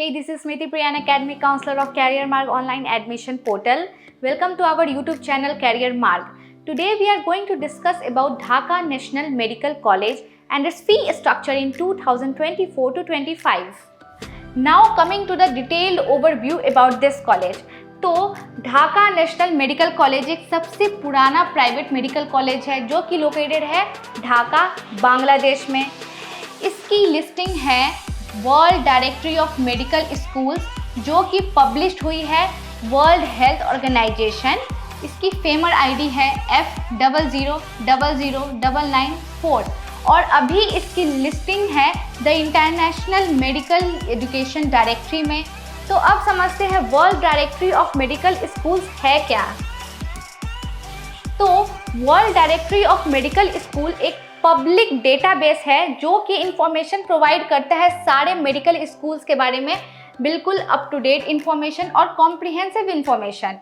Hey, this is Smriti Priyan, Academic Counselor of Career Marg Online Admission Portal. Welcome to our YouTube channel Career Marg. Today we are going to discuss about Dhaka National Medical College and its fee structure in 2024 to 25. Now coming to the detailed overview about this college. तो Dhaka National Medical college एक सबसे पुराना private medical college है जो कि located है ढाका, बांग्लादेश में। इसकी लिस्टिंग है world directory of medical schools जो कि पब्लिश्ड हुई है वर्ल्ड हेल्थ ऑर्गेनाइजेशन। इसकी फेमर आईडी है F00000994 और अभी इसकी लिस्टिंग है the international medical education directory में। तो अब समझते हैं world directory of medical schools है क्या। तो world directory of medical school एक पब्लिक डेटाबेस है जो कि इंफॉर्मेशन प्रोवाइड करता है सारे मेडिकल स्कूल्स के बारे में, बिल्कुल अप टू डेट इंफॉर्मेशन और कॉम्प्रिहेंसिव इंफॉर्मेशन।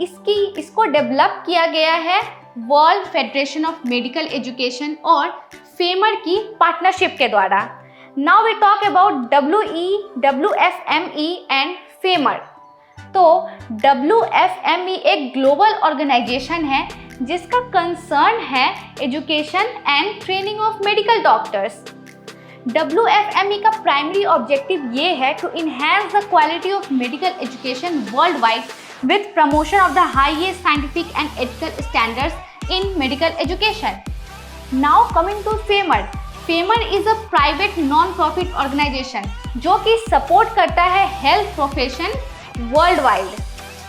इसको डेवलप किया गया है World Federation of medical Education और फेमर की पार्टनरशिप के द्वारा। Now we talk about WFME and FAIMER. तो WFME एक ग्लोबल ऑर्गेनाइजेशन है जिसका कंसर्न है education and training of medical doctors. WFME का प्राइमरी ऑब्जेक्टिव ये है to enhance the quality of medical education worldwide with promotion of the highest scientific and ethical standards in medical education. Now coming to FAIMER. FAIMER is a private non profit organisation जो कि support करता है health profession worldwide.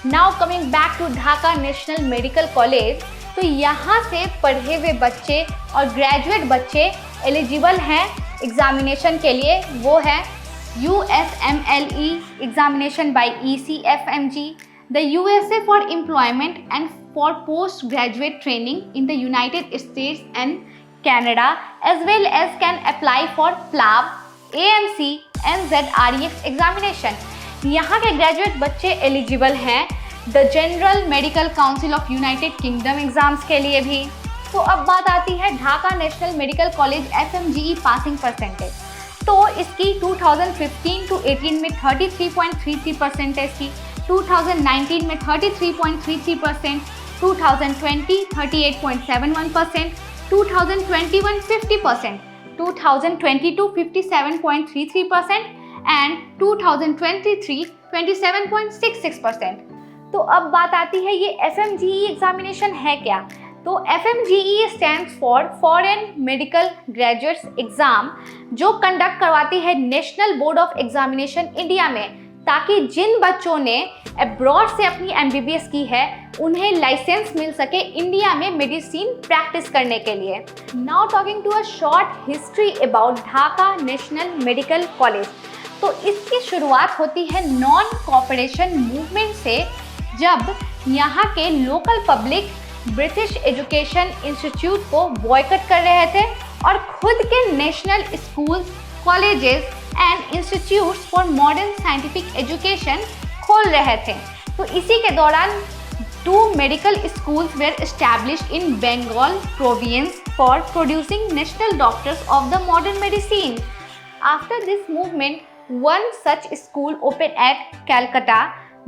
Now coming back to Dhaka National Medical College. तो यहाँ से पढ़े हुए बच्चे और ग्रेजुएट बच्चे एलिजिबल हैं एग्जामिनेशन के लिए। वो है USMLE examination by ECFMG, the USA for employment and for post graduate training in the United states and Canada, as well as can apply for PLAB, AMC and ZREF examination. यहाँ के graduate बच्चे eligible हैं the general medical council of United kingdom exams के लिए भी। तो अब बात आती है Dhaka National Medical college FMGE passing percentage. तो इसकी 2015 to 18 में 33.33% थी, 2019 में 33.33%, 2020 38.71%, 2021 50%, 2022 57.33% and 2023 27.66%। तो अब बात आती है ये FMGE एग्जामिनेशन है क्या। तो FMGE stands for foreign medical graduates exam जो कंडक्ट करवाती है national board of examination India में, ताकि जिन बच्चों ने अब्रॉड से अपनी MBBS की है उन्हें लाइसेंस मिल सके इंडिया में मेडिसिन प्रैक्टिस करने के लिए। Now talking to a short history about Dhaka National Medical College. तो इसकी शुरुआत होती है नॉन कॉपरेशन मूवमेंट से, जब यहाँ के local public British education institute को बॉयकॉट कर रहे थे और खुद के national schools, colleges and institutes for modern scientific education खोल रहे थे। तो इसी के दौरान 2 medical schools were established in Bengal province for producing national doctors of the modern medicine. After this movement, one such school opened at Calcutta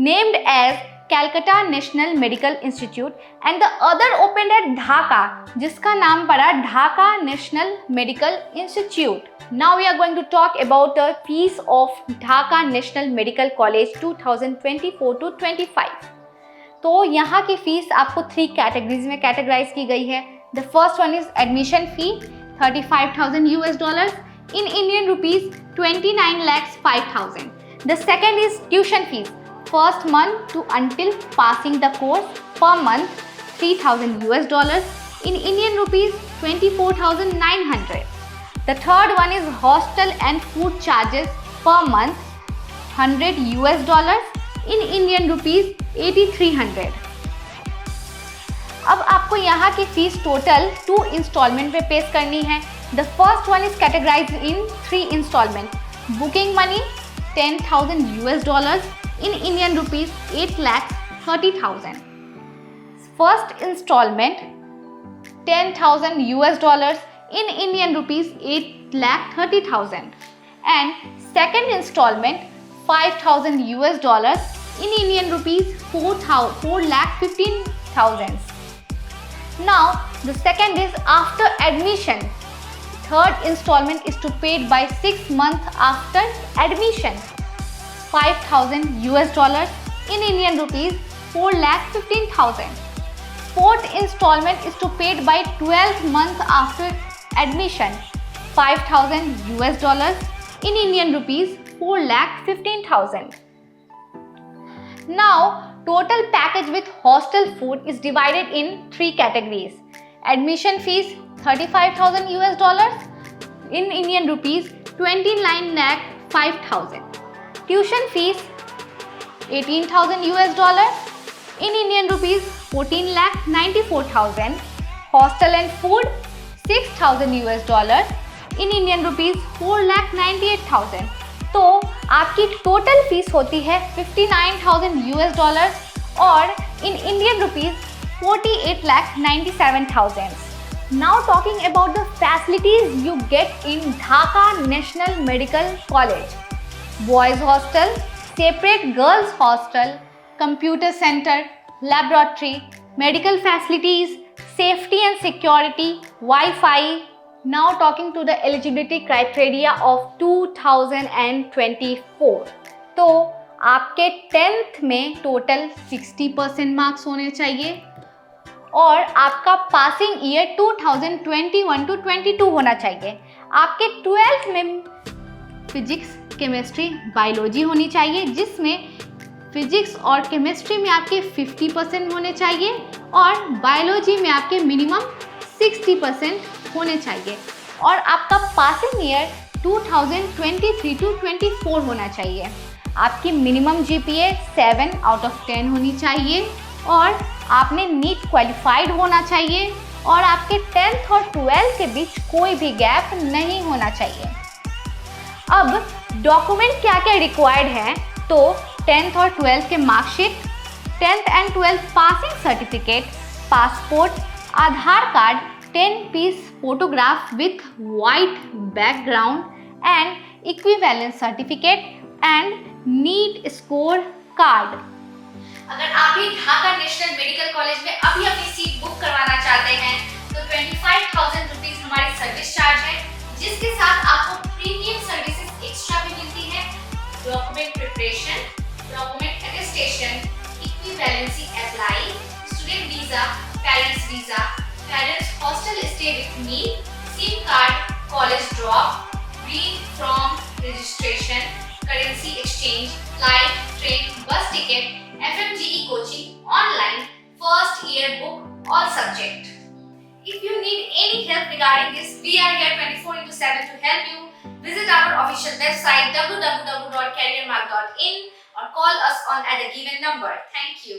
named as Calcutta National Medical Institute and the other opened at Dhaka जिसका नाम पड़ा Dhaka National medical institute. Now we are going to talk about the fees of Dhaka National Medical College 2024 to 25. तो यहाँ की fees आपको 3 categories में categorise की गई है। The first one is admission fee $35,000 in Indian rupees 29,05,000। The second is tuition fees first month to until passing the course per month $3,000 in Indian rupees 24,900। The third one is hostel and food charges per month $100 in Indian rupees 8,300। अब आपको यहाँ की fees total 2 instalment में पेश करनी है। The first one is categorised in 3 instalment. Booking money $10,000 in Indian rupees 8,30,000। First instalment $10,000 in Indian rupees 8,30,000 and second installment $5,000 in Indian rupees 4,15,000. Now the second is after admission. Third installment is to paid by 6 months after admission. $5,000 in Indian rupees 4,15,000. Fourth installment is to paid by 12 months after admission. $5,000 in Indian rupees 4,15,000. Now total package with hostel food is divided in 3 categories. Admission fees $35,000 in Indian rupees 29,05,000. Tuition fees $18,000 in Indian rupees 14,94,000. Hostel and food $6,000 in Indian rupees 4,98,000. तो आपकी total fees होती है $59,000 और इन Indian rupees 48,97,000. Now talking about the facilities you get in Dhaka National Medical College. Boys hostel, separate girls hostel, computer center, laboratory, medical facilities, safety and security, Wi-Fi. Now talking to the eligibility criteria of 2024. तो आपके 10th में total 60% marks होने चाहिए और आपका passing year 2021 to 22 होना चाहिए. आपके 12th में फिजिक्स, केमिस्ट्री, बायोलॉजी होनी चाहिए जिसमें फिजिक्स और केमिस्ट्री में आपके 50% होने चाहिए और बायोलॉजी में आपके मिनिमम 60% होने चाहिए और आपका पासिंग ईयर 2023 to 24 होना चाहिए. आपकी मिनिमम जीपीए 7 out of 10 होनी चाहिए और आपने नीट क्वालिफाइड होना चाहिए और आपके 10th और 12th के बीच कोई भी गैप नहीं होना चाहिए. अब डॉक्यूमेंट क्या क्या रिक्वायर्ड है, तो 10th और 12th के marksheet, 10th and 12th passing certificate, passport, Aadhaar card, 10-piece photograph with white background and equivalence certificate and NEET score card. अगर आप भी ढाका नेशनल मेडिकल कॉलेज में अभी अपनी सीट बुक करवाना चाहते हैं तो 25,000 रुपीज हमारी सर्विस चार्ज है, जिसके साथ आपको प्रीमियम सर्विसेज एक्स्ट्रा भी मिलती है. Document preparation, document attestation, equivalency apply, student visa, parents visa, parents hostel stay with me, SIM card, college drop, read from registration, currency exchange, flight, train, बस ticket, FMGE coaching, online, first year book, all subject. If you need any help regarding this, we are here 24/7 to help you. Visit our official website www.careermark.in or call us at the given number. Thank you.